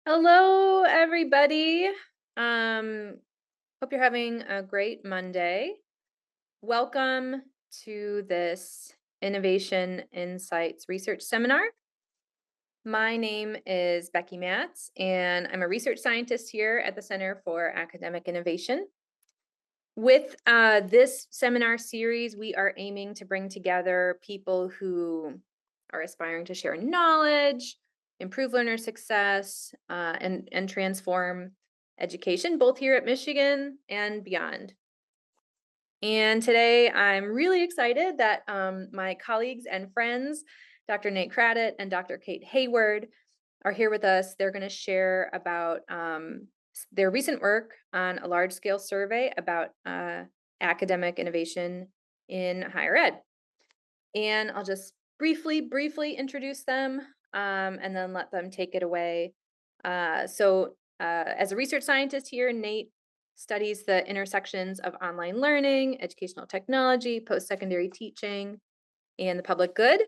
Hello, everybody. Um, Hope you're having a great Monday. Welcome to this Innovation Insights Research Seminar. My name is Becky Matz, and I'm a research scientist here at the Center for Academic Innovation. With this seminar series, we are aiming to bring together people who are aspiring to share knowledge, improve learner success, and transform education, both here at Michigan and beyond. And today, I'm really excited that my colleagues and friends, Dr. Nate Cradit and Dr. Cait Hayward, are here with us. They're going to share about their recent work on a large scale survey about academic innovation in higher ed. And I'll just briefly introduce them and then let them take it away. As a research scientist here, Nate studies the intersections of online learning, educational technology, post secondary teaching, and the public good.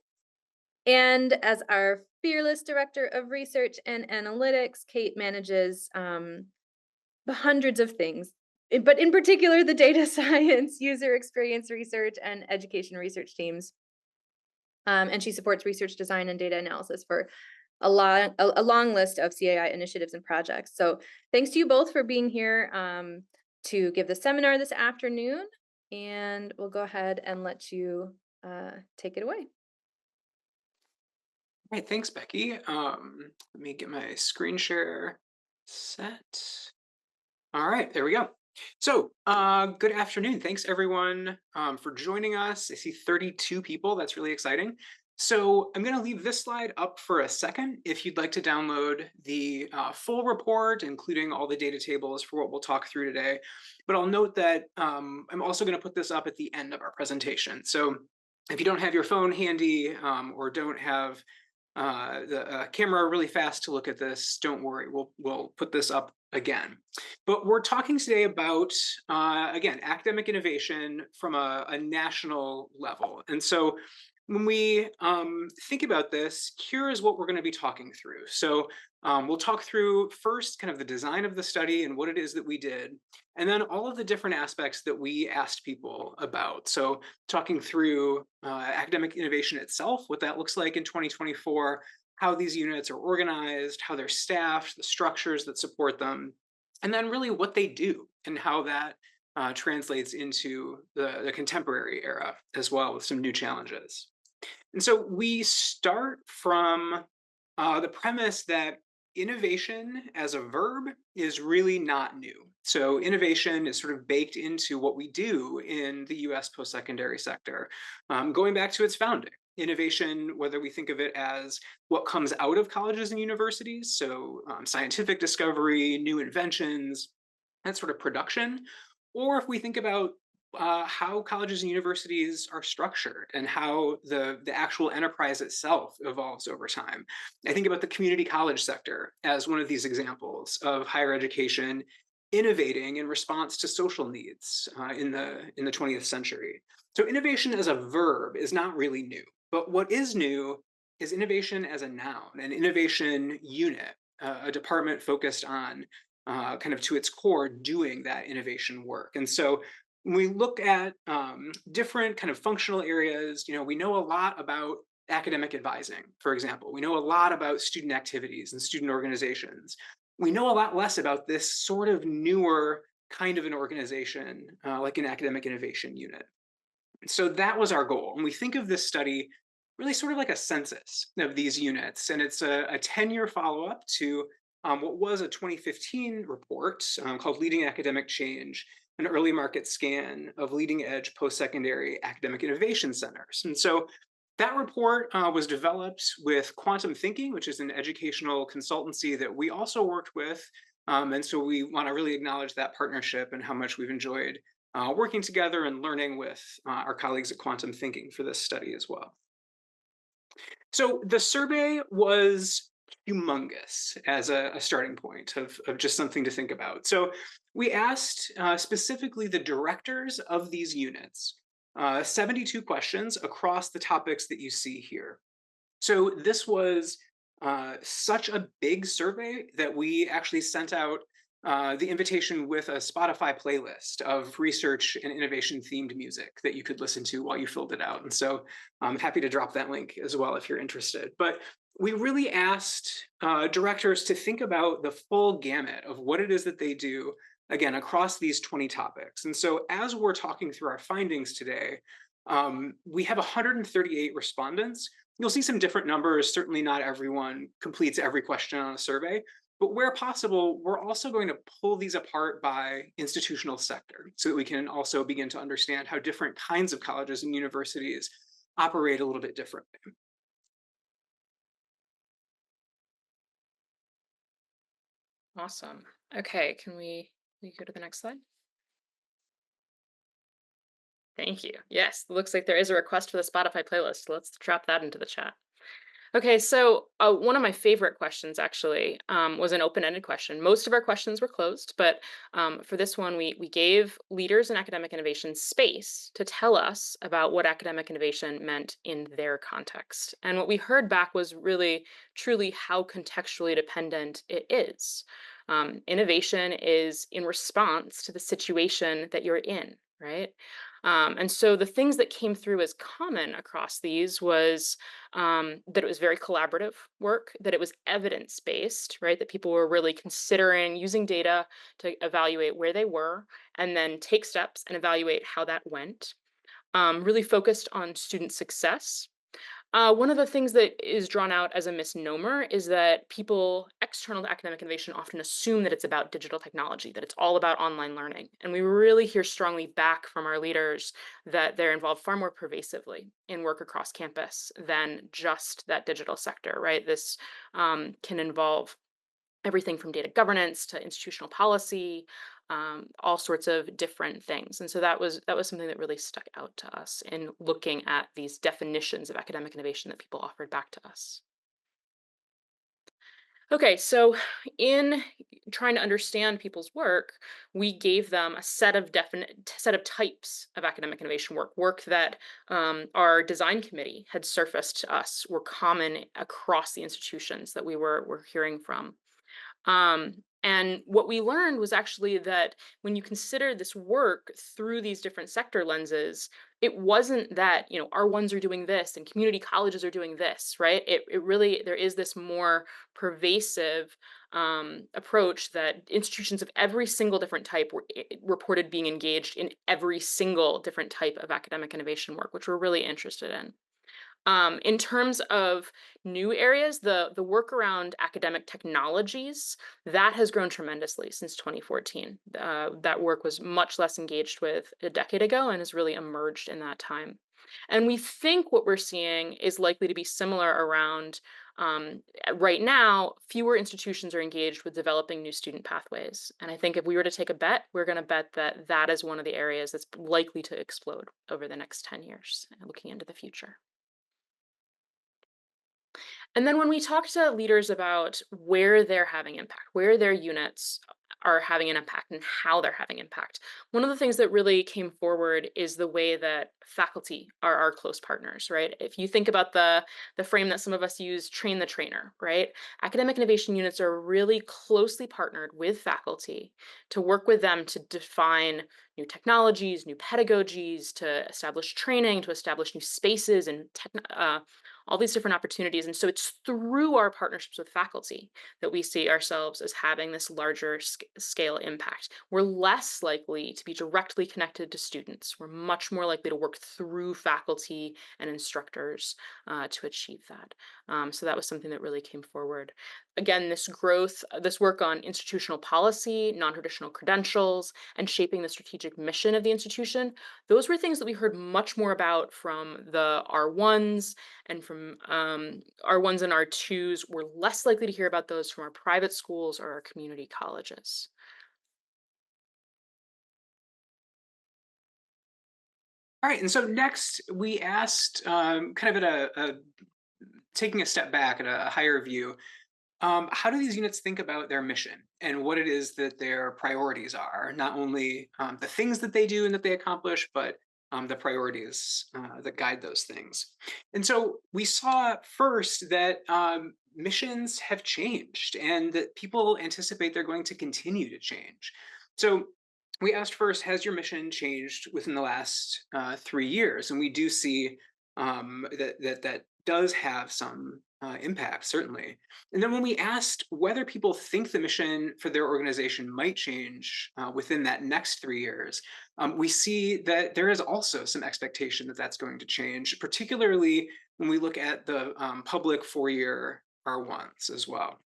And as our fearless director of research and analytics, Cait manages the hundreds of things, but in particular, the data science, user experience research, and education research teams. And she supports research design and data analysis for a long list of CAI initiatives and projects. So thanks to you both for being here to give the seminar this afternoon. And we'll go ahead and let you take it away. All right, thanks, Becky. Let me get my screen share set. All right, there we go. So, good afternoon. Thanks, everyone, for joining us. I see 32 people. That's really exciting. So, I'm going to leave this slide up for a second if you'd like to download the full report, including all the data tables for what we'll talk through today. But I'll note that I'm also going to put this up at the end of our presentation. So, if you don't have your phone handy or don't have the camera really fast to look at this, don't worry, we'll put this up again. But we're talking today about again, academic innovation from a national level. And so when we think about this, here is what we're going to be talking through. So we'll talk through first kind of the design of the study and what it is that we did, and then all of the different aspects that we asked people about. So talking through academic innovation itself, what that looks like in 2024, how these units are organized, how they're staffed, the structures that support them, and then really what they do and how that translates into the contemporary era as well with some new challenges. And so we start from the premise that innovation as a verb is really not new. So innovation is sort of baked into what we do in the US post-secondary sector, going back to its founding. Innovation, whether we think of it as what comes out of colleges and universities, so scientific discovery, new inventions, that sort of production, or if we think about how colleges and universities are structured and how the actual enterprise itself evolves over time. I think about the community college sector as one of these examples of higher education innovating in response to social needs in the 20th century. So innovation as a verb is not really new, but what is new is innovation as a noun, an innovation unit, a department focused on kind of to its core doing that innovation work. And so when we look at different kind of functional areas, we know a lot about academic advising, for example. We know a lot about student activities and student organizations. We know a lot less about this sort of newer kind of an organization, like an academic innovation unit. So that was our goal. And we think of this study really sort of like a census of these units. And it's a 10-year follow-up to what was a 2015 report called Leading Academic Change, an early market scan of leading edge post-secondary academic innovation centers. And so that report was developed with Quantum Thinking, which is an educational consultancy that we also worked with. And so we want to really acknowledge that partnership and how much we've enjoyed working together and learning with our colleagues at Quantum Thinking for this study as well. So the survey was humongous as a starting point of just something to think about. So we asked specifically the directors of these units 72 questions across the topics that you see here. So this was such a big survey that we actually sent out the invitation with a Spotify playlist of research and innovation themed music that you could listen to while you filled it out. And so I'm happy to drop that link as well if you're interested. But we really asked directors to think about the full gamut of what it is that they do, again, across these 20 topics. And so as we're talking through our findings today, we have 138 respondents. You'll see some different numbers. Certainly, not everyone completes every question on a survey, but where possible, we're also going to pull these apart by institutional sector so that we can also begin to understand how different kinds of colleges and universities operate a little bit differently. Awesome. Okay, can we go to the next slide? Thank you. Yes, looks like there is a request for the Spotify playlist. Let's drop that into the chat. Okay, so one of my favorite questions actually was an open-ended question. Most of our questions were closed, but for this one, we gave leaders in academic innovation space to tell us about what academic innovation meant in their context. And what we heard back was really, truly how contextually dependent it is. Innovation is in response to the situation that you're in, right? And so the things that came through as common across these was that it was very collaborative work, that it was evidence based, right? That people were really considering using data to evaluate where they were and then take steps and evaluate how that went. Really focused on student success. One of the things that is drawn out as a misnomer is that people external to academic innovation often assume that it's about digital technology, that it's all about online learning. And we really hear strongly back from our leaders that they're involved far more pervasively in work across campus than just that digital sector, right? This can involve everything from data governance to institutional policy, all sorts of different things. And so that was something that really stuck out to us in looking at these definitions of academic innovation that people offered back to us. Okay, so in trying to understand people's work, we gave them a set of definite set of types of academic innovation work that our design committee had surfaced to us were common across the institutions that we were hearing from. And what we learned was actually that when you consider this work through these different sector lenses, it wasn't that, our ones are doing this and community colleges are doing this, right? It really, there is this more pervasive approach that institutions of every single different type were reported being engaged in every single different type of academic innovation work, which we're really interested in. In terms of new areas, the work around academic technologies, that has grown tremendously since 2014. That work was much less engaged with a decade ago and has really emerged in that time. And we think what we're seeing is likely to be similar around right now, fewer institutions are engaged with developing new student pathways. And I think if we were to take a bet, we're going to bet that that is one of the areas that's likely to explode over the next 10 years, looking into the future. And then when we talk to leaders about where they're having impact, where their units are having an impact and how they're having impact, one of the things that really came forward is the way that faculty are our close partners, right? If you think about the frame that some of us use, train the trainer, right? Academic innovation units are really closely partnered with faculty to work with them to define new technologies, new pedagogies, to establish training, to establish new spaces and all these different opportunities. And so it's through our partnerships with faculty that we see ourselves as having this larger scale impact. We're less likely to be directly connected to students. We're much more likely to work through faculty and instructors to achieve that. So that was something that really came forward. Again, this growth, this work on institutional policy, non-traditional credentials, and shaping the strategic mission of the institution, those were things that we heard much more about from the R1s and from R1s and R2s. We're less likely to hear about those from our private schools or our community colleges. All right, and so next we asked, kind of at taking a step back at a higher view, how do these units think about their mission and what it is that their priorities are? Not only the things that they do and that they accomplish, but the priorities that guide those things. And so we saw first that missions have changed and that people anticipate they're going to continue to change. So we asked first, has your mission changed within the last 3 years? And we do see that does have some impact, certainly. And then when we asked whether people think the mission for their organization might change within that next 3 years, we see that there is also some expectation that that's going to change, particularly when we look at the public 4 year R1s as well.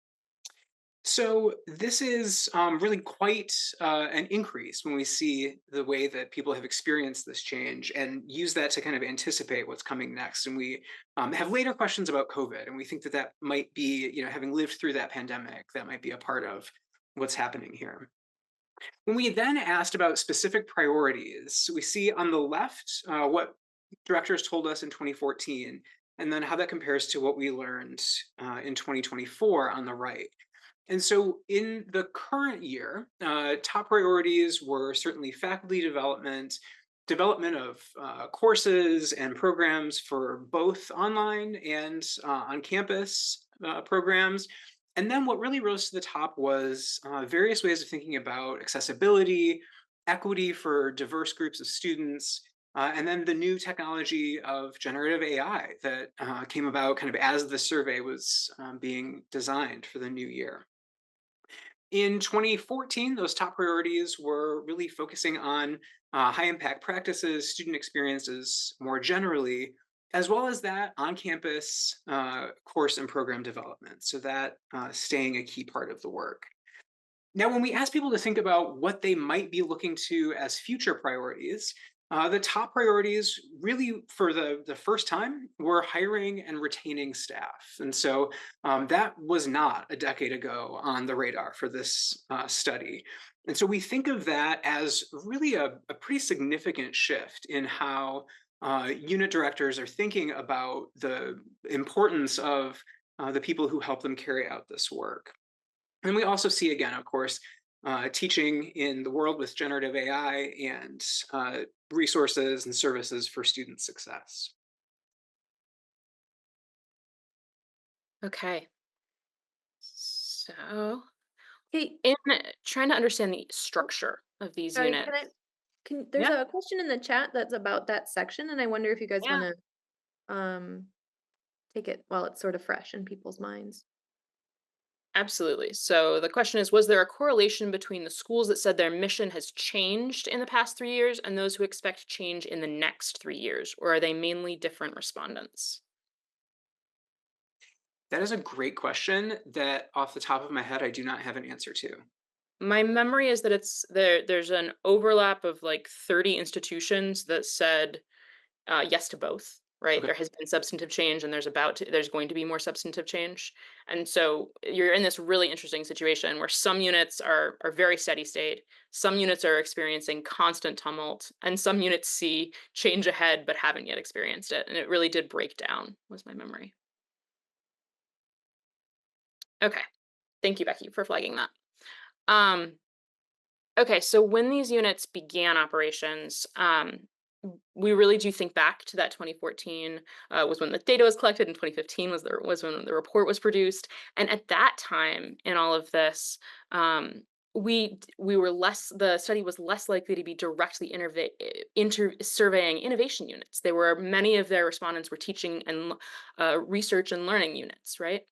So this is really quite an increase when we see the way that people have experienced this change and use that to kind of anticipate what's coming next. And we have later questions about COVID, and we think that that might be, having lived through that pandemic, that might be a part of what's happening here. When we then asked about specific priorities, we see on the left what directors told us in 2014, and then how that compares to what we learned in 2024 on the right. And so in the current year, top priorities were certainly faculty development, development of courses and programs for both online and on campus programs. And then what really rose to the top was various ways of thinking about accessibility, equity for diverse groups of students, and then the new technology of generative AI that came about kind of as the survey was being designed for the new year. In 2014, those top priorities were really focusing on high impact practices, student experiences more generally, as well as that on campus course and program development. So, that staying a key part of the work. Now, when we ask people to think about what they might be looking to as future priorities, the top priorities really for the first time were hiring and retaining staff. And so that was not a decade ago on the radar for this study. And so we think of that as really a pretty significant shift in how unit directors are thinking about the importance of the people who help them carry out this work. And we also see again, of course, teaching in the world with generative AI and resources and services for student success. Okay. So, Hey, in trying to understand the structure of these sorry, units. there's Yeah, a question in the chat that's about that section, and I wonder if you guys yeah, wanna, um, take it while it's sort of fresh in people's minds. absolutely. So the question is, was there a correlation between the schools that said their mission has changed in the past 3 years and those who expect change in the next 3 years, or are they mainly different respondents? That is a great question that, off the top of my head, I do not have an answer to. My memory is that there's an overlap of like 30 institutions that said yes to both, right? Okay. There has been substantive change and there's going to be more substantive change. And so you're in this really interesting situation where some units are very steady state, some units are experiencing constant tumult, and some units see change ahead but haven't yet experienced it. And it really did break down, was my memory. Okay. Thank you, Becky, for flagging that. Um, Okay, so when these units began operations, we really do think back to that 2014 was when the data was collected, and 2015 was when the report was produced. And at that time, in all of this, we were less. The study was less likely to be directly surveying innovation units. They were many of their respondents were teaching and research and learning units, right?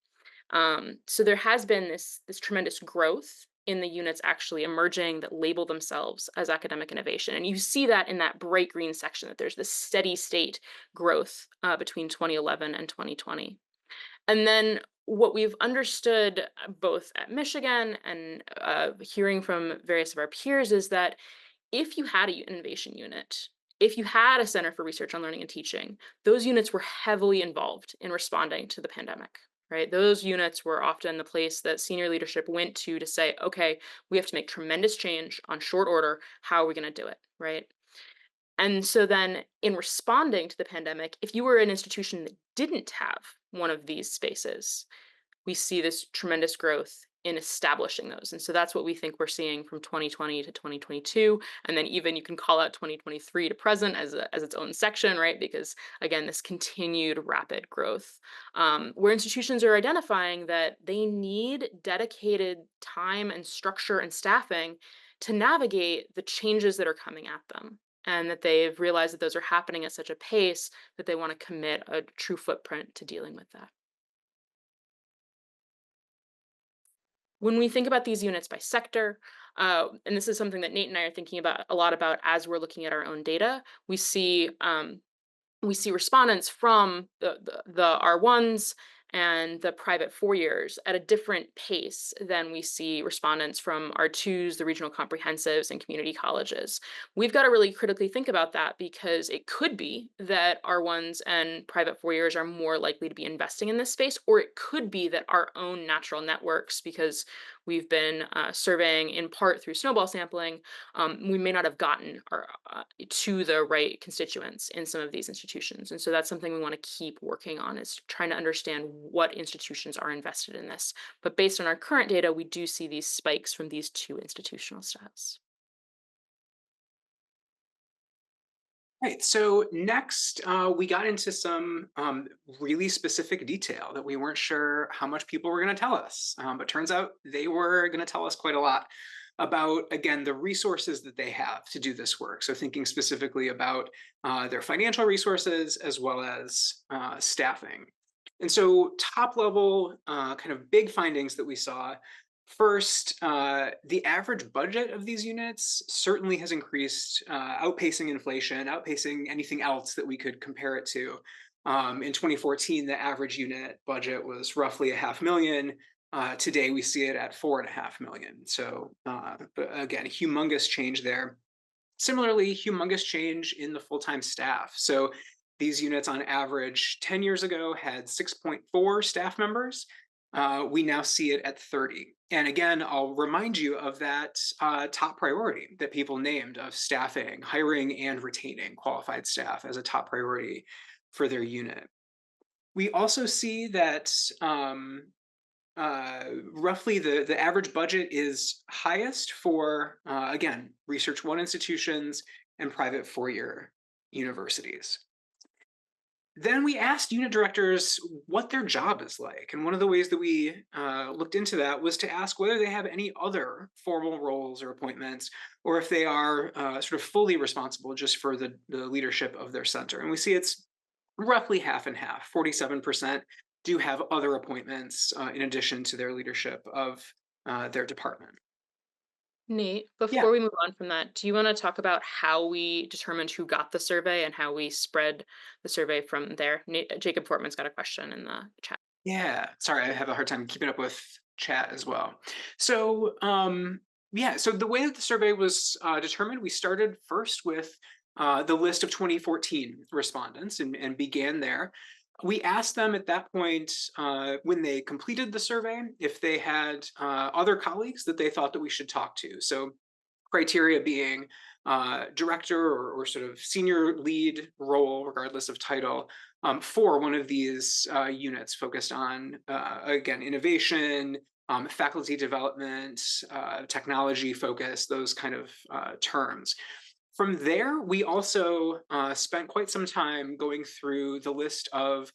So there has been this tremendous growth in the units actually emerging that label themselves as academic innovation, and you see that in that bright green section that there's this steady state growth between 2011 and 2020. And then what we've understood both at Michigan and hearing from various of our peers is that if you had a innovation unit, if you had a Center for Research on Learning and Teaching, those units were heavily involved in responding to the pandemic, right? Those units were often the place that senior leadership went to say, okay, we have to make tremendous change on short order. How are we going to do it, right? And so then in responding to the pandemic, if you were an institution that didn't have one of these spaces, we see this tremendous growth in establishing those. And so that's what we think we're seeing from 2020 to 2022. And then even you can call out 2023 to present as its own section, right? Because again, this continued rapid growth, where institutions are identifying that they need dedicated time and structure and staffing to navigate the changes that are coming at them. And that they've realized that those are happening at such a pace that they want to commit a true footprint to dealing with that. When we think about these units by sector, and this is something that Nate and I are thinking about a lot about as we're looking at our own data, we see respondents from the R1s and the private 4 years at a different pace than we see respondents from R2s, the regional comprehensives, and community colleges. We've got to really critically think about that because it could be that R1s and private 4 years are more likely to be investing in this space, or it could be that our own natural networks, because we've been surveying in part through snowball sampling, we may not have gotten to the right constituents in some of these institutions. And so that's something we want to keep working on, is trying to understand what institutions are invested in this. But based on our current data, we do see these spikes from these two institutional stats. Right. So next, we got into some really specific detail that we weren't sure how much people were going to tell us, but turns out they were going to tell us quite a lot about, again, the resources that they have to do this work. So thinking specifically about their financial resources as well as staffing. And so top level kind of big findings that we saw. First, the average budget of these units certainly has increased, outpacing inflation, outpacing anything else that we could compare it to. In 2014, the average unit budget was roughly a half million. Today, we see it at 4.5 million. So, but again, humongous change there. Similarly, humongous change in the full-time staff. So these units on average 10 years ago had 6.4 staff members. We now see it at 30. And again, I'll remind you of that top priority that people named of staffing, hiring and retaining qualified staff as a top priority for their unit. We also see that roughly the average budget is highest for, again, Research One institutions and private 4 year universities. Then we asked unit directors what their job is like. And one of the ways that we looked into that was to ask whether they have any other formal roles or appointments, or if they are sort of fully responsible just for the leadership of their center. And we see it's roughly half and half. 47% do have other appointments in addition to their leadership of their department. Nate, Yeah. before we move on from that, do you want to talk about how we determined who got the survey and how we spread the survey from there? Jacob Fortman's got a question in the chat. Yeah, sorry, I have a hard time keeping up with chat as well. So, yeah, so the way that the survey was determined, we started first with the list of 2014 respondents and began there. We asked them at that point, when they completed the survey, if they had other colleagues that they thought that we should talk to. So criteria being director or sort of senior lead role, regardless of title, for one of these units focused on, again, innovation, faculty development, technology focus, those kind of terms. From there, we also spent quite some time going through the list of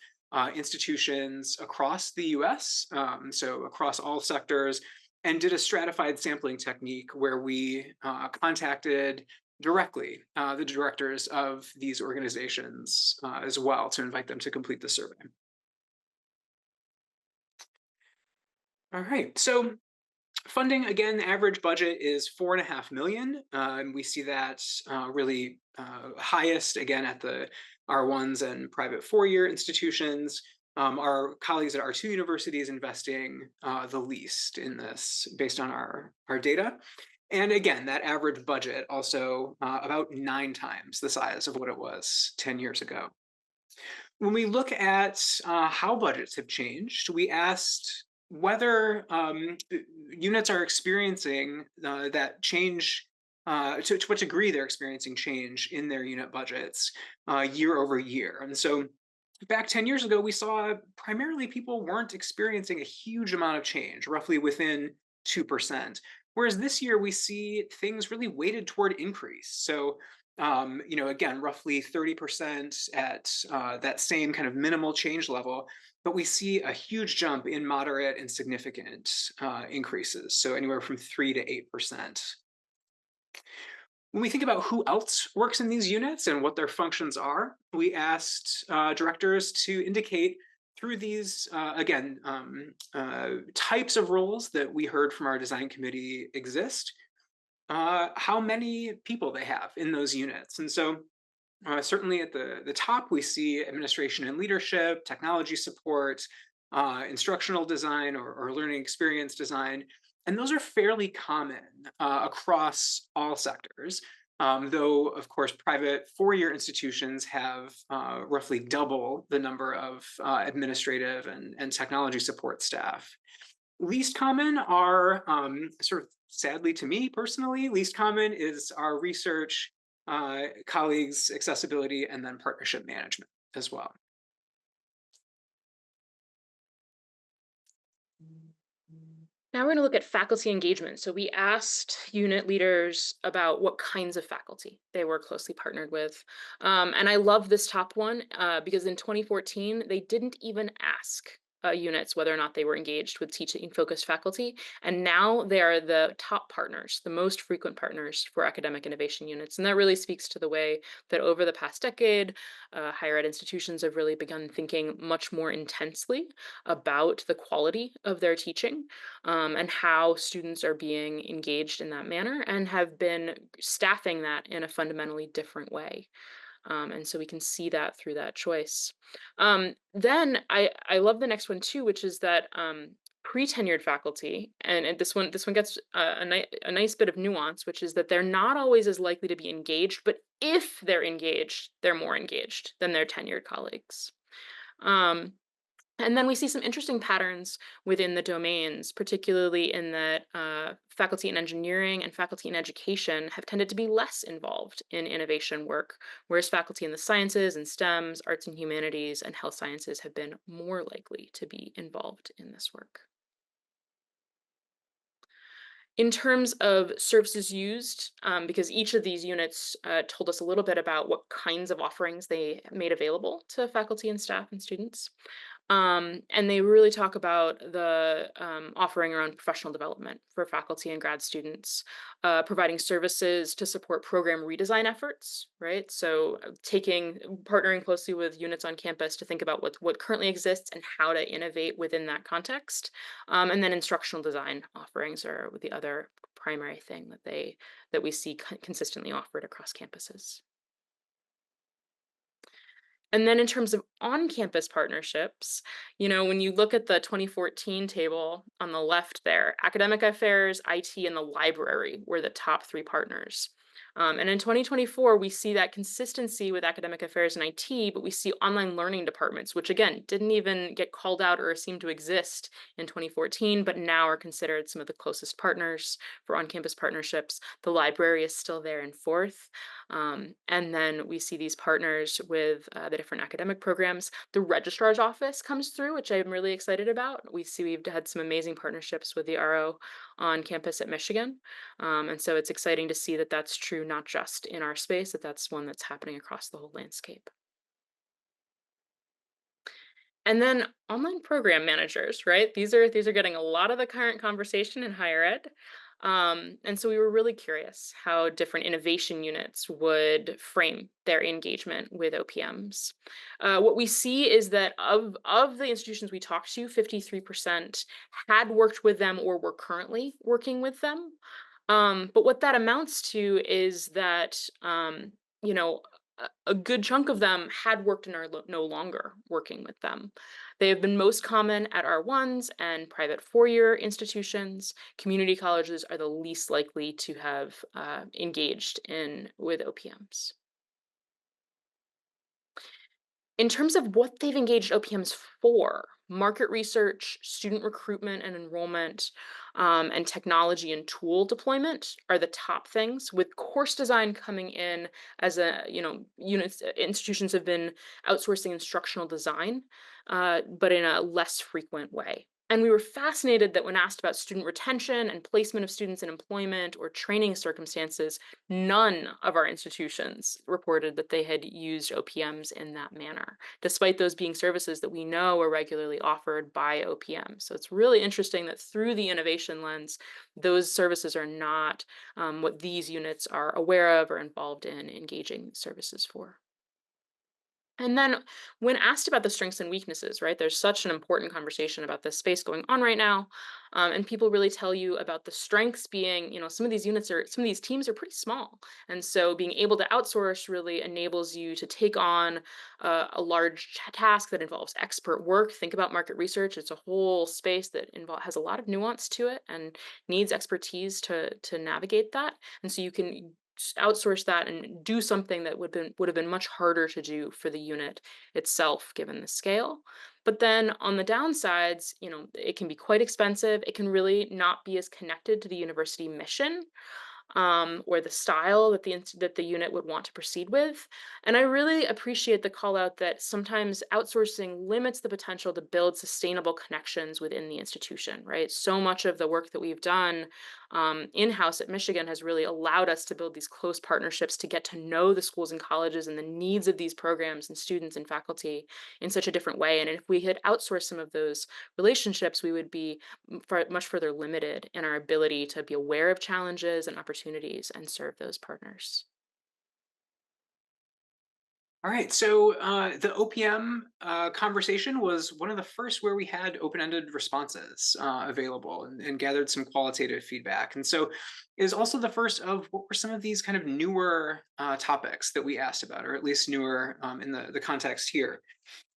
institutions across the US, so across all sectors, and did a stratified sampling technique where we contacted directly the directors of these organizations as well to invite them to complete the survey. All right, so funding, again, the average budget is 4.5 million, and we see that really highest again at the R1s and private 4 year institutions. Our colleagues at R2 universities investing the least in this based on our data. And again, that average budget also about 9 times the size of what it was 10 years ago. When we look at how budgets have changed, we asked whether units are experiencing that change, to what degree they're experiencing change in their unit budgets year over year. And so back 10 years ago, we saw primarily people weren't experiencing a huge amount of change, roughly within 2%. Whereas this year, we see things really weighted toward increase. So, again, roughly 30% at that same kind of minimal change level, but we see a huge jump in moderate and significant increases. So, anywhere from 3 to 8%. When we think about who else works in these units and what their functions are, we asked directors to indicate through these, types of roles that we heard from our design committee exist, how many people they have in those units. And so certainly at the top, we see administration and leadership, technology support, instructional design or learning experience design. And those are fairly common across all sectors. Though, of course, private four-year institutions have roughly double the number of administrative and technology support staff. Least common are sort of sadly to me personally, least common is our research, colleagues, accessibility, and then partnership management as well. Now we're going to look at faculty engagement. So we asked unit leaders about what kinds of faculty they were closely partnered with. And I love this top one because in 2014, they didn't even ask units whether or not they were engaged with teaching focused faculty. And now they are the top partners, the most frequent partners for academic innovation units. And that really speaks to the way that over the past decade, higher ed institutions have really begun thinking much more intensely about the quality of their teaching and how students are being engaged in that manner and have been staffing that in a fundamentally different way. And so we can see that through that choice. Then I love the next one too, which is that pre-tenured faculty, and this one gets a nice bit of nuance, which is that they're not always as likely to be engaged, but if they're engaged, they're more engaged than their tenured colleagues. Um, and then we see some interesting patterns within the domains, particularly in that faculty in engineering and faculty in education have tended to be less involved in innovation work, whereas faculty in the sciences and STEMs, arts and humanities, and health sciences have been more likely to be involved in this work. In terms of services used, because each of these units told us a little bit about what kinds of offerings they made available to faculty and staff and students. And they really talk about the offering around professional development for faculty and grad students, providing services to support program redesign efforts, right? So partnering closely with units on campus to think about what currently exists and how to innovate within that context. And then instructional design offerings are the other primary thing that we see consistently offered across campuses. And then in terms of on-campus partnerships, when you look at the 2014 table on the left there, academic affairs, IT, and the library were the top three partners. And in 2024, we see that consistency with academic affairs and IT, but we see online learning departments, which again, didn't even get called out or seem to exist in 2014, but now are considered some of the closest partners for on-campus partnerships. The library is still there in fourth. And then we see these partners with the different academic programs. The registrar's office comes through, which I'm really excited about. We see we've had some amazing partnerships with the RO on campus at Michigan. And so it's exciting to see that that's true, not just in our space, that's one that's happening across the whole landscape. And then online program managers, right? These are getting a lot of the current conversation in higher ed. And so we were really curious how different innovation units would frame their engagement with OPMs. What we see is that of the institutions we talked to, 53% had worked with them or were currently working with them. But what that amounts to is that, you know, a good chunk of them had worked and are no longer working with them. They have been most common at R1s and private four-year institutions. Community colleges are the least likely to have engaged with OPMs. In terms of what they've engaged OPMs for, market research, student recruitment and enrollment, and technology and tool deployment are the top things, with course design coming in as a, units, institutions have been outsourcing instructional design, but in a less frequent way. And we were fascinated that when asked about student retention and placement of students in employment or training circumstances, none of our institutions reported that they had used OPMs in that manner, despite those being services that we know are regularly offered by OPM. So it's really interesting that through the innovation lens, those services are not what these units are aware of or involved in engaging services for. And then when asked about the strengths and weaknesses, right, there's such an important conversation about this space going on right now. And people really tell you about the strengths being, some of these teams are pretty small. And so being able to outsource really enables you to take on a large task that involves expert work. Think about market research. It's a whole space that has a lot of nuance to it and needs expertise to navigate that. And so you can outsource that and do something that would have been much harder to do for the unit itself given the scale. But then on the downsides, it can be quite expensive. It can really not be as connected to the university mission, or the style that that the unit would want to proceed with. And I really appreciate the call out that sometimes outsourcing limits the potential to build sustainable connections within the institution. Right, so much of the work that we've done in house at Michigan has really allowed us to build these close partnerships to get to know the schools and colleges and the needs of these programs and students and faculty in such a different way. And if we had outsourced some of those relationships, we would be much further limited in our ability to be aware of challenges and opportunities and serve those partners. All right, so the OPM conversation was one of the first where we had open-ended responses available and gathered some qualitative feedback. And so it was also the first of what were some of these kind of newer topics that we asked about, or at least newer in the context here.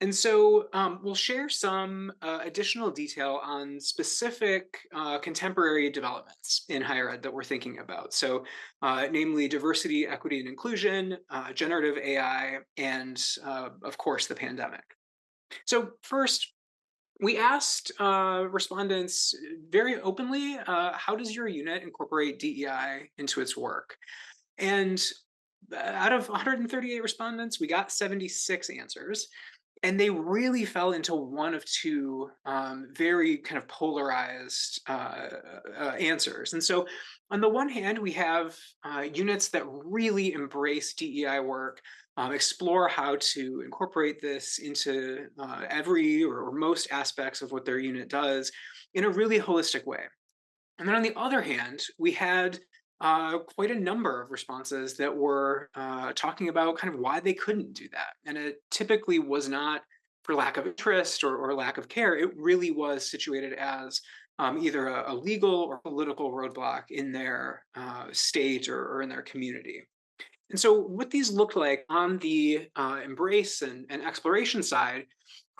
And so we'll share some additional detail on specific contemporary developments in higher ed that we're thinking about. So, namely diversity, equity, and inclusion, generative AI, and of course, the pandemic. So, first, we asked respondents very openly, how does your unit incorporate DEI into its work? And out of 138 respondents, we got 76 answers, and they really fell into one of two very kind of polarized answers. And so, on the one hand, we have units that really embrace DEI work, explore how to incorporate this into every or most aspects of what their unit does in a really holistic way. And then on the other hand, we had quite a number of responses that were talking about kind of why they couldn't do that. And it typically was not for lack of interest or lack of care. It really was situated as either a legal or political roadblock in their state or in their community. And so, what these looked like on the embrace and exploration side,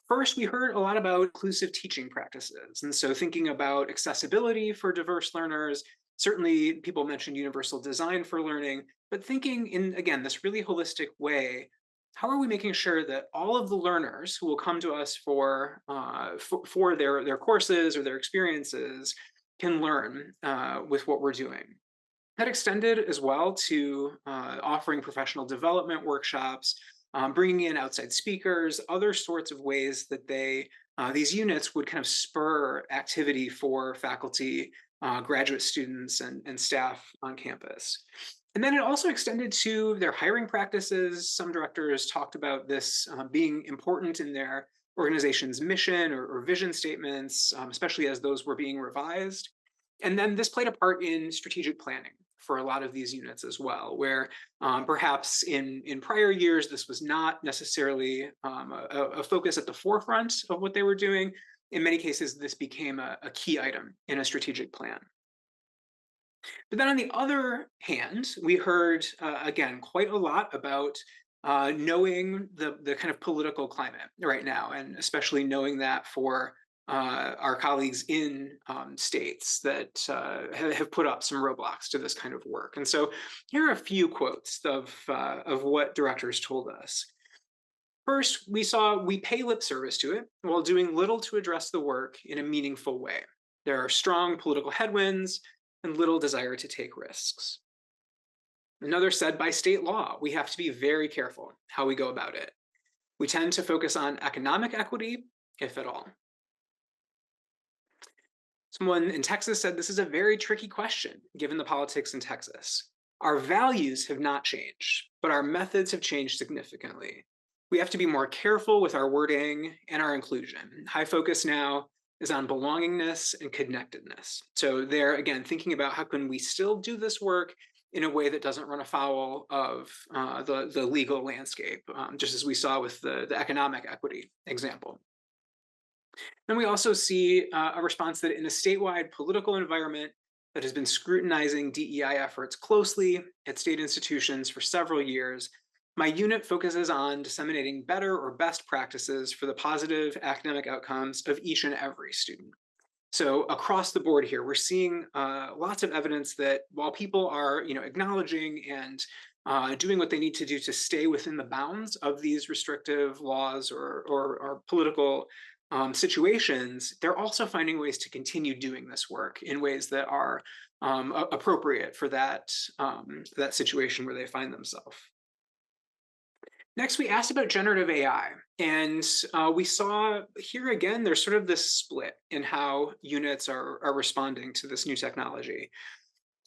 first, we heard a lot about inclusive teaching practices. And so, thinking about accessibility for diverse learners, certainly people mentioned universal design for learning, but thinking in, again, this really holistic way, how are we making sure that all of the learners who will come to us for their courses or their experiences can learn with what we're doing? That extended as well to offering professional development workshops, bringing in outside speakers, other sorts of ways that these units would kind of spur activity for faculty, graduate students, and staff on campus. And then it also extended to their hiring practices. Some directors talked about this being important in their organization's mission or vision statements, especially as those were being revised. And then this played a part in strategic planning for a lot of these units as well, where perhaps in prior years, this was not necessarily a focus at the forefront of what they were doing. In many cases, this became a key item in a strategic plan. But then on the other hand, we heard, again, quite a lot about knowing the kind of political climate right now, and especially knowing that for our colleagues in states that have put up some roadblocks to this kind of work. And so here are a few quotes of what directors told us. First, we pay lip service to it while doing little to address the work in a meaningful way. There are strong political headwinds and little desire to take risks. Another said by state law, we have to be very careful how we go about it. We tend to focus on economic equity, if at all. Someone in Texas said this is a very tricky question given the politics in Texas. Our values have not changed, but our methods have changed significantly. We have to be more careful with our wording and our inclusion. High focus now is on belongingness and connectedness. So there again, thinking about how can we still do this work in a way that doesn't run afoul of the legal landscape, just as we saw with the economic equity example. Then we also see a response that in a statewide political environment that has been scrutinizing DEI efforts closely at state institutions for several years, my unit focuses on disseminating better or best practices for the positive academic outcomes of each and every student. So across the board here, we're seeing lots of evidence that while people are, acknowledging and doing what they need to do to stay within the bounds of these restrictive laws or political situations, they're also finding ways to continue doing this work in ways that are appropriate for that situation where they find themselves. Next, we asked about generative AI, and we saw here again, there's sort of this split in how units are responding to this new technology.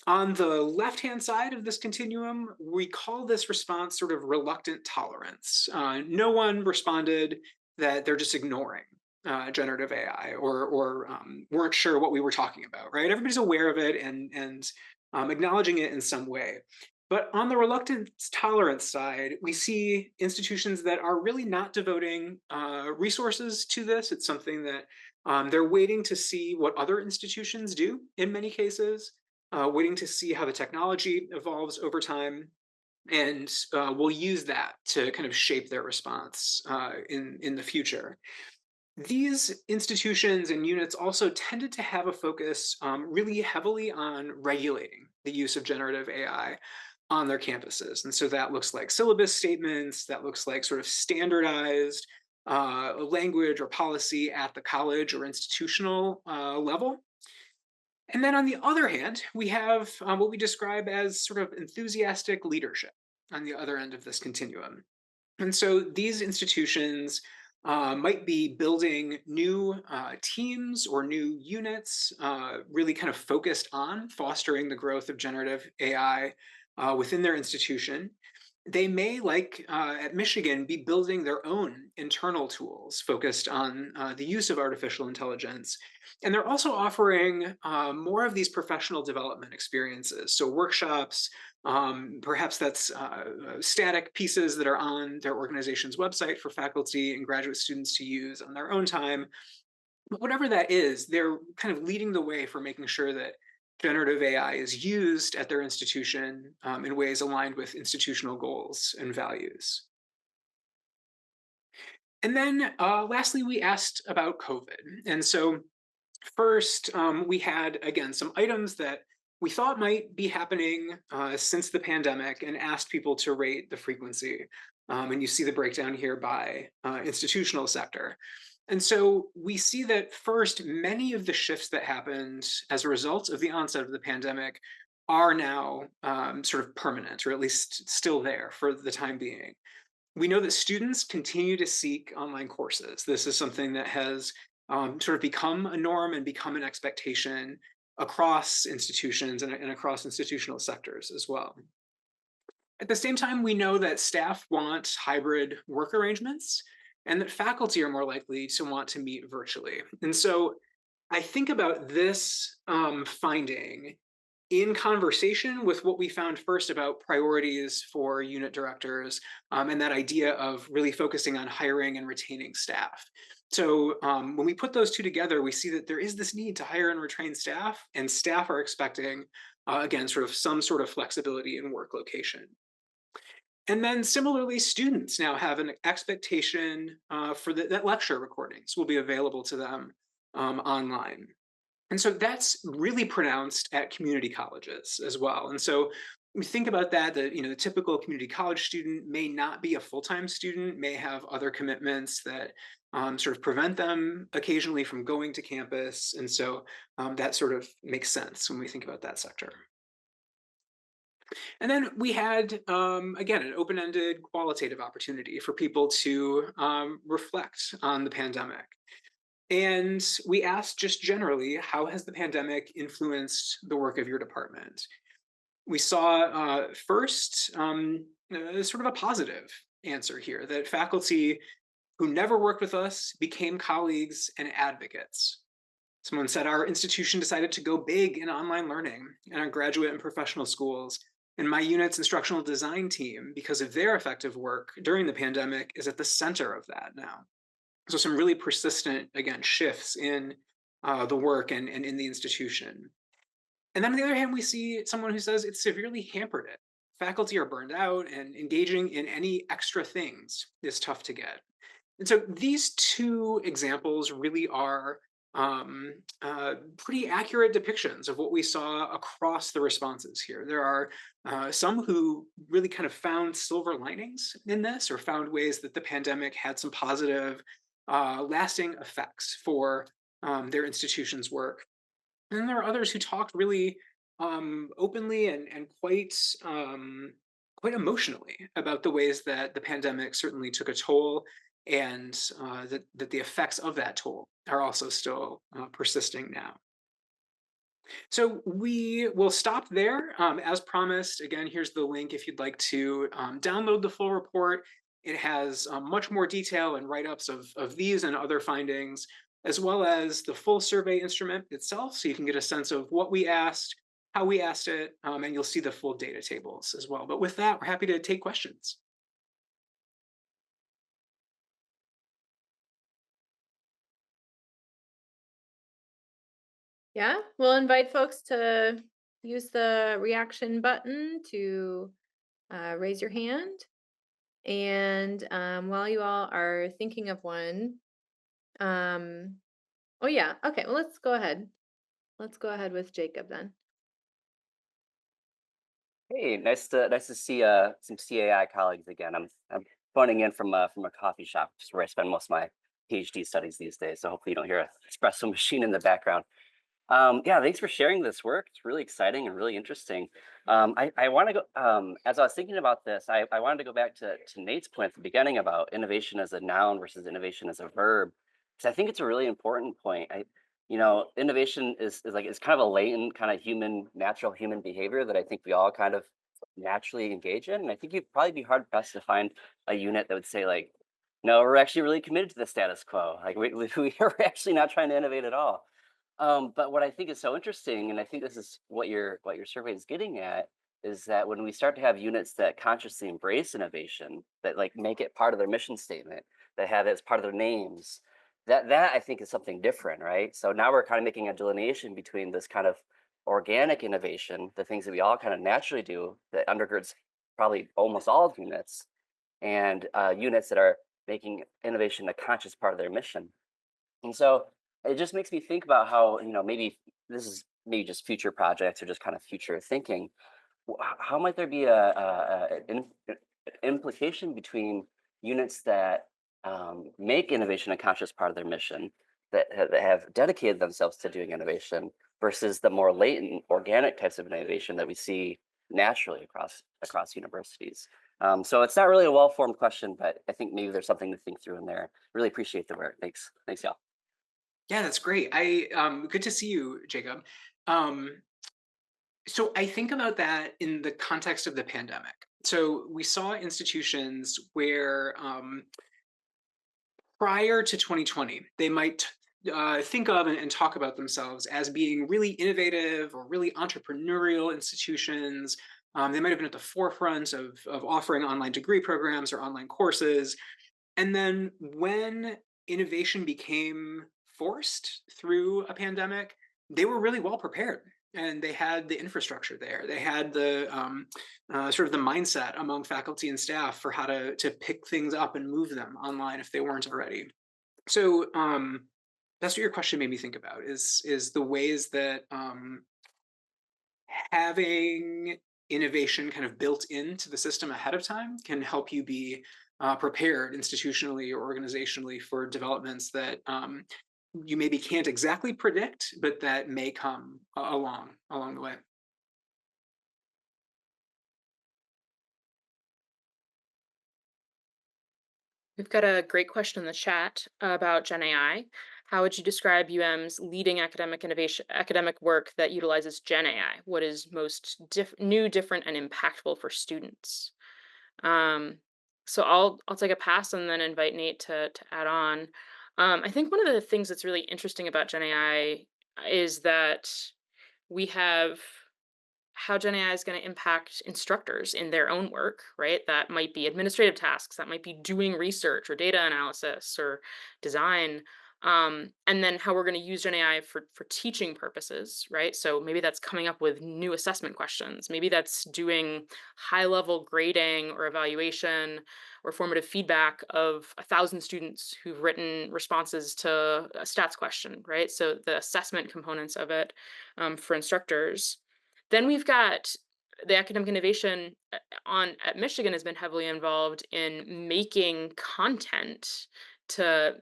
On the left-hand side of this continuum, we call this response sort of reluctant tolerance. No one responded that they're just ignoring generative AI or weren't sure what we were talking about, right? Everybody's aware of it and acknowledging it in some way. But on the reluctant tolerance side, we see institutions that are really not devoting resources to this. It's something that they're waiting to see what other institutions do in many cases, waiting to see how the technology evolves over time. And we'll use that to kind of shape their response in the future. These institutions and units also tended to have a focus really heavily on regulating the use of generative AI on their campuses. And so that looks like syllabus statements, that looks like sort of standardized language or policy at the college or institutional level. And then on the other hand, we have what we describe as sort of enthusiastic leadership on the other end of this continuum. And so these institutions might be building new teams or new units, really kind of focused on fostering the growth of generative AI within their institution. They may, like at Michigan, be building their own internal tools focused on the use of artificial intelligence. And they're also offering more of these professional development experiences. So workshops, perhaps that's static pieces that are on their organization's website for faculty and graduate students to use on their own time. But whatever that is, they're kind of leading the way for making sure that generative AI is used at their institution in ways aligned with institutional goals and values. And then lastly, we asked about COVID. And so first, we had, again, some items that we thought might be happening since the pandemic and asked people to rate the frequency. And you see the breakdown here by institutional sector. And so we see that first, many of the shifts that happened as a result of the onset of the pandemic are now sort of permanent, or at least still there for the time being. We know that students continue to seek online courses. This is something that has sort of become a norm and become an expectation across institutions and across institutional sectors as well. At the same time, we know that staff want hybrid work arrangements and that faculty are more likely to want to meet virtually. And so I think about this finding in conversation with what we found first about priorities for unit directors and that idea of really focusing on hiring and retaining staff. So when we put those two together, we see that there is this need to hire and retain staff, and staff are expecting, again, sort of some sort of flexibility in work location. And then similarly, students now have an expectation for that lecture recordings will be available to them online. And so that's really pronounced at community colleges as well. And so we think about that, the typical community college student may not be a full-time student, may have other commitments that sort of prevent them occasionally from going to campus, and so that sort of makes sense when we think about that sector. And then we had, again, an open ended qualitative opportunity for people to reflect on the pandemic. And we asked just generally, how has the pandemic influenced the work of your department? We saw first sort of a positive answer here that faculty who never worked with us became colleagues and advocates. Someone said our institution decided to go big in online learning and our graduate and professional schools. And my unit's instructional design team, because of their effective work during the pandemic, is at the center of that now. So, some really persistent, again, shifts in the work and in the institution. And then on the other hand, we see someone who says it severely hampered it. Faculty are burned out, and engaging in any extra things is tough to get. And so these two examples really are pretty accurate depictions of what we saw across the responses here. There are some who really kind of found silver linings in this, or found ways that the pandemic had some positive, lasting effects for their institution's work. And then there are others who talked really openly and quite emotionally about the ways that the pandemic certainly took a toll, and that the effects of that toll are also still persisting now. So we will stop there. As promised, again, here's the link if you'd like to download the full report. It has much more detail and write-ups of these and other findings, as well as the full survey instrument itself, so you can get a sense of what we asked, how we asked it, and you'll see the full data tables as well. But with that, we're happy to take questions. Yeah, we'll invite folks to use the reaction button to raise your hand. And while you all are thinking of one, um, oh yeah, okay, well, let's go ahead. Let's go ahead with Jacob then. Hey, nice to see some CAI colleagues again. I'm phoning in from a coffee shop, which is where I spend most of my PhD studies these days. So hopefully you don't hear a espresso machine in the background. Yeah, thanks for sharing this work. It's really exciting and really interesting. I want to go, as I was thinking about this, I wanted to go back to Nate's point at the beginning about innovation as a noun versus innovation as a verb, because I think it's a really important point. Innovation is like, it's kind of a latent kind of natural human behavior that I think we all kind of naturally engage in. And I think you'd probably be hard pressed to find a unit that would say like, no, we're actually really committed to the status quo. Like we are actually not trying to innovate at all. But what I think is so interesting, and I think this is what your survey is getting at, is that when we start to have units that consciously embrace innovation, that like make it part of their mission statement, that have it as part of their names, that I think is something different, right? So now we're kind of making a delineation between this kind of organic innovation, the things that we all kind of naturally do, that undergirds probably almost all units, and units that are making innovation a conscious part of their mission. And so it just makes me think about how, maybe this is maybe just future projects or just kind of future thinking. How might there be an implication between units that make innovation a conscious part of their mission, that have dedicated themselves to doing innovation, versus the more latent organic types of innovation that we see naturally across universities? So it's not really a well-formed question, but I think maybe there's something to think through in there. Really appreciate the work. Thanks, y'all. Yeah, that's great. Good to see you, Jacob. Um, so I think about that in the context of the pandemic. So we saw institutions where prior to 2020, they might think of and talk about themselves as being really innovative or really entrepreneurial institutions. They might have been at the forefront of offering online degree programs or online courses. And then when innovation became forced through a pandemic, they were really well prepared. And they had the infrastructure there. They had the sort of the mindset among faculty and staff for how to pick things up and move them online if they weren't already. So that's what your question made me think about, is the ways that having innovation kind of built into the system ahead of time can help you be prepared institutionally or organizationally for developments that you maybe can't exactly predict, but that may come along the way. We've got a great question in the chat about Gen AI. How would you describe UM's leading academic work that utilizes Gen AI? What is most new, different, and impactful for students? Um, so I'll take a pass and then invite Nate to add on. I think one of the things that's really interesting about Gen AI is that we have how Gen AI is going to impact instructors in their own work, right? That might be administrative tasks, that might be doing research or data analysis or design. And then how we're going to use Gen AI for teaching purposes, right? So maybe that's coming up with new assessment questions. Maybe that's doing high level grading or evaluation or formative feedback of 1,000 students who've written responses to a stats question, right? So the assessment components of it for instructors. Then we've got the academic innovation on at Michigan has been heavily involved in making content to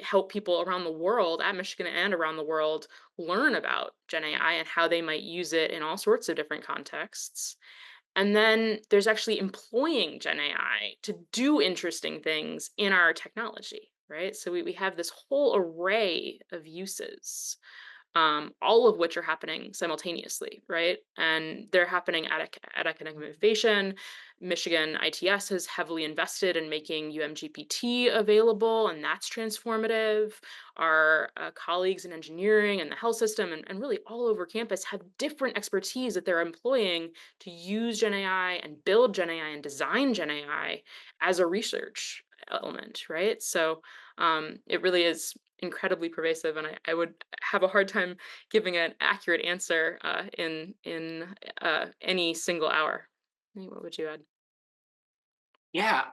help people around the world at Michigan and around the world learn about Gen AI and how they might use it in all sorts of different contexts. And then there's actually employing Gen AI to do interesting things in our technology, right? So we have this whole array of uses, all of which are happening simultaneously, right? And they're happening at academic innovation. Michigan ITS has heavily invested in making UMGPT available, and that's transformative. Our colleagues in engineering and the health system and really all over campus have different expertise that they're employing to use Gen AI and build Gen AI and design Gen AI as a research element, right? So it really is incredibly pervasive, and I would have a hard time giving an accurate answer in any single hour. What would you add? Yeah,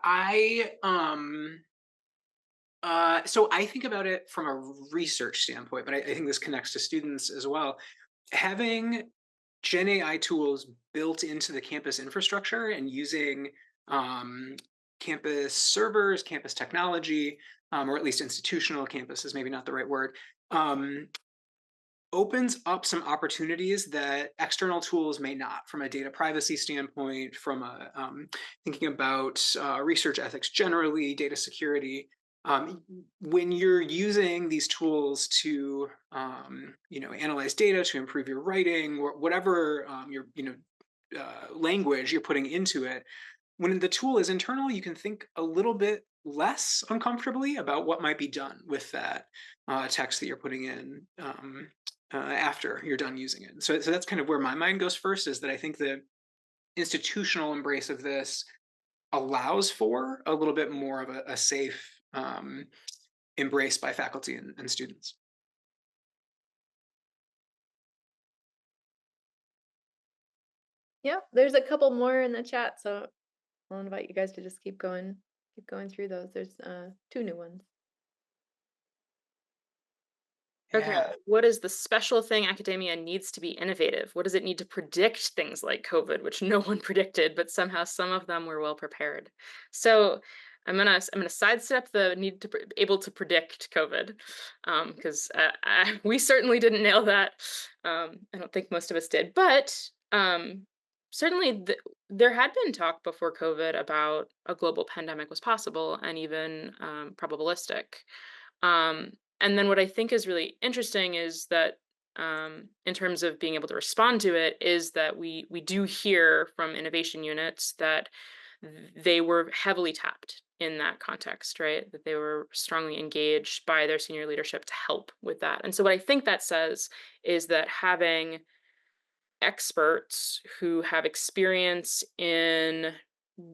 so I think about it from a research standpoint, but I think this connects to students as well. Having Gen AI tools built into the campus infrastructure and using um, campus servers, campus technology, or at least institutional campus is maybe not the right word, um, opens up some opportunities that external tools may not, from a data privacy standpoint, from a thinking about research ethics generally, data security. When you're using these tools to analyze data, to improve your writing, or whatever your language you're putting into it, when the tool is internal, you can think a little bit less uncomfortably about what might be done with that text that you're putting in after you're done using it. So that's kind of where my mind goes first, is that I think the institutional embrace of this allows for a little bit more of a safe embrace by faculty and students. Yeah, there's a couple more in the chat, so I'll invite you guys to just keep going through those. There's two new ones. Okay, Yeah. what is the special thing academia needs to be innovative? What does it need to predict things like COVID, which no one predicted, but somehow some of them were well prepared? So I'm gonna sidestep the need to be able to predict COVID, because we certainly didn't nail that. I don't think most of us did, but certainly there had been talk before COVID about a global pandemic was possible and even probabilistic. Um, and then what I think is really interesting is that in terms of being able to respond to it, is that we do hear from innovation units that they were heavily tapped in that context, right? That they were strongly engaged by their senior leadership to help with that. And so what I think that says is that having experts who have experience in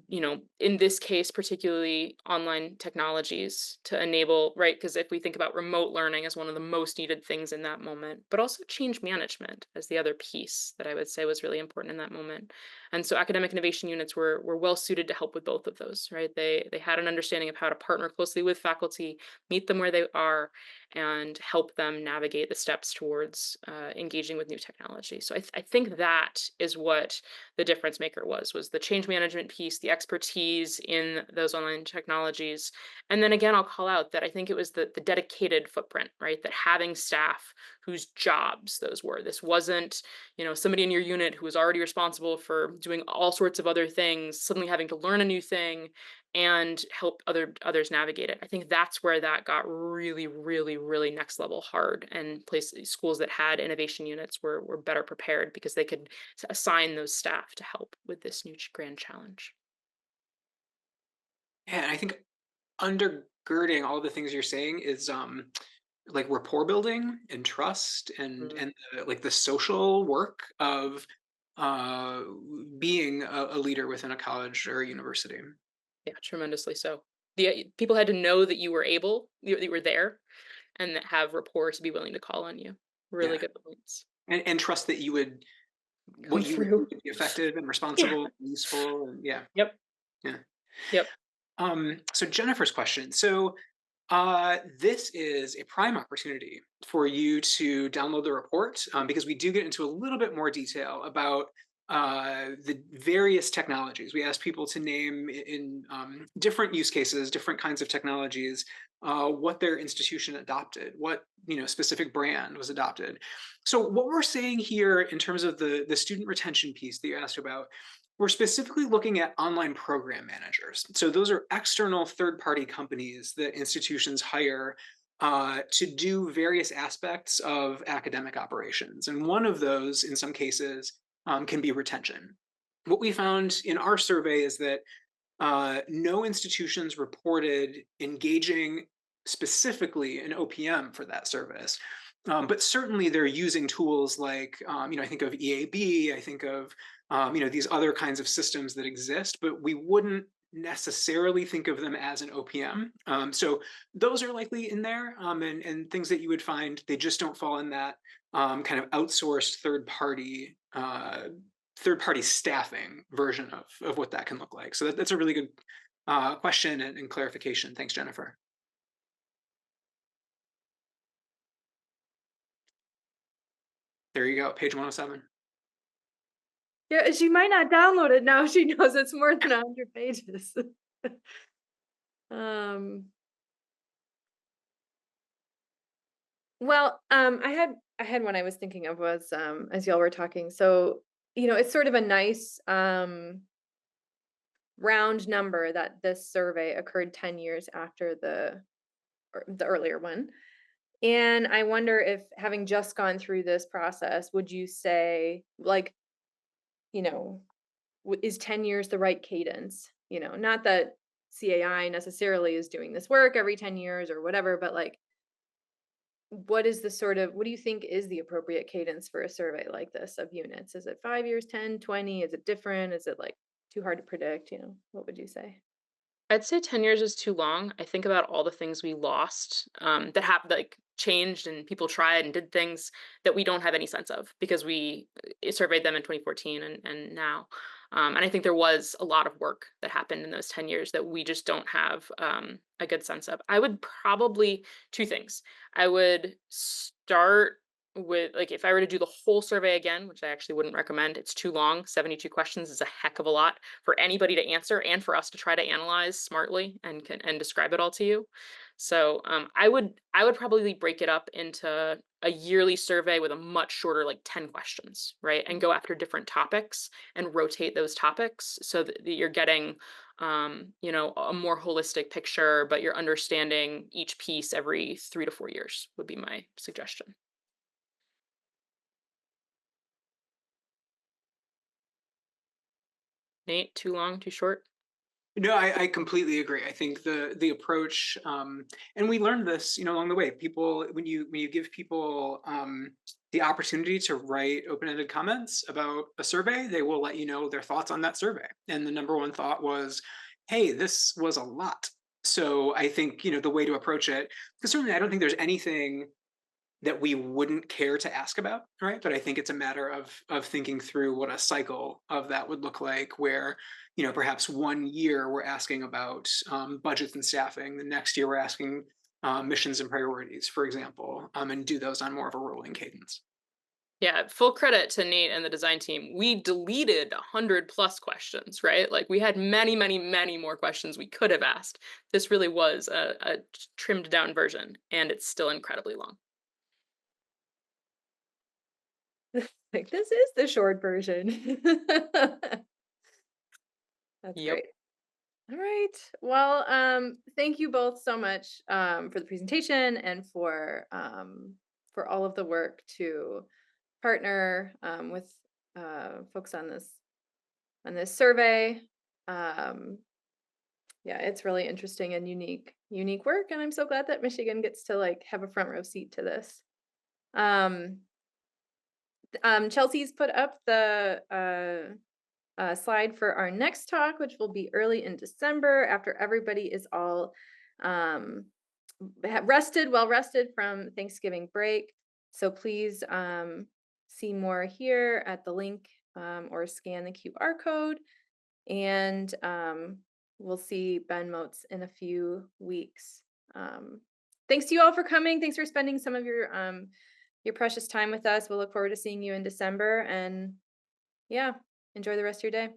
in this case, particularly online technologies to enable, right? Because if we think about remote learning as one of the most needed things in that moment, but also change management as the other piece that I would say was really important in that moment. And so academic innovation units were well suited to help with both of those, right? They had an understanding of how to partner closely with faculty, meet them where they are, and help them navigate the steps towards engaging with new technology. So I think that is what the difference maker was the change management piece, the expertise in those online technologies. And then again, I'll call out that I think it was the dedicated footprint, right? That having staff whose jobs those were. This wasn't, somebody in your unit who was already responsible for doing all sorts of other things, suddenly having to learn a new thing and help others navigate it. I think that's where that got really, really, really next level hard. And schools that had innovation units were better prepared because they could to assign those staff to help with this new grand challenge. Yeah, and I think undergirding all the things you're saying is like rapport building and trust and Mm, like the social work of uh being a leader within a college or a university. yeah, tremendously so. The people had to know that you were able, you were there, and that have rapport to be willing to call on you. Really Yeah, good points. and trust that you would Come what you would do through. would be effective and Yeah. responsible and useful and yeah. Yep. Yeah. Yep. So Jennifer's question. So this is a prime opportunity for you to download the report because we do get into a little bit more detail about the various technologies. We asked people to name in different use cases, different kinds of technologies, what their institution adopted, what specific brand was adopted. So what we're saying here in terms of the student retention piece that you asked about, we're specifically looking at online program managers. So those are external third-party companies that institutions hire to do various aspects of academic operations. And one of those, in some cases, can be retention. What we found in our survey is that no institutions reported engaging specifically in OPM for that service. But certainly they're using tools like, I think of EAB, I think of, these other kinds of systems that exist, but we wouldn't necessarily think of them as an OPM. So those are likely in there and things that you would find, they just don't fall in that kind of outsourced third party staffing version of what that can look like. So that's a really good question and clarification. Thanks, Jennifer. There you go, page 107. Yeah, she might not download it now. She knows it's more than 100 pages. um, well, I had one I was thinking of was as y'all were talking. So, it's sort of a nice round number that this survey occurred 10 years after the earlier one. And I wonder if having just gone through this process, would you say like, you know, is 10 years the right cadence? Not that CAI necessarily is doing this work every 10 years or whatever, but like, what do you think is the appropriate cadence for a survey like this of units? Is it 5 years, 10, 20? Is it different? Is it like too hard to predict? What would you say? I'd say 10 years is too long. I think about all the things we lost that happened, like changed, and people tried and did things that we don't have any sense of because we surveyed them in 2014 and now. And I think there was a lot of work that happened in those 10 years that we just don't have a good sense of. I would probably, two things. I would start with, like, if I were to do the whole survey again, which I actually wouldn't recommend, it's too long. 72 questions is a heck of a lot for anybody to answer and for us to try to analyze smartly and describe it all to you. So I would probably break it up into a yearly survey with a much shorter, like 10 questions, right? And go after different topics and rotate those topics so that you're getting a more holistic picture, but you're understanding each piece every 3 to 4 years would be my suggestion. Nate, too long, too short? No, I completely agree. I think the approach, and we learned this, along the way. People, when you give people the the opportunity to write open-ended comments about a survey, they will let you know their thoughts on that survey. And the number one thought was, hey, this was a lot. So I think, the way to approach it, because certainly I don't think there's anything that we wouldn't care to ask about, right? But I think it's a matter of thinking through what a cycle of that would look like, where perhaps one year we're asking about budgets and staffing, the next year we're asking missions and priorities, for example, and do those on more of a rolling cadence. Yeah, full credit to Nate and the design team. We deleted 100+ questions, right? Like we had many, many, many more questions we could have asked. This really was a trimmed down version, and it's still incredibly long. Like, this is the short version. That's Yep. great. All right. Well, thank you both so much for the presentation and for all of the work to partner with folks on this survey. Um, yeah, it's really interesting and unique work, and I'm so glad that Michigan gets to like have a front row seat to this. Um, Chelsea's put up the slide for our next talk, which will be early in December after everybody is all um, well rested from Thanksgiving break. So please see more here at the link or scan the QR code. And we'll see Ben Motes in a few weeks. Thanks to you all for coming. Thanks for spending some of your precious time with us. We'll look forward to seeing you in December. And yeah, enjoy the rest of your day.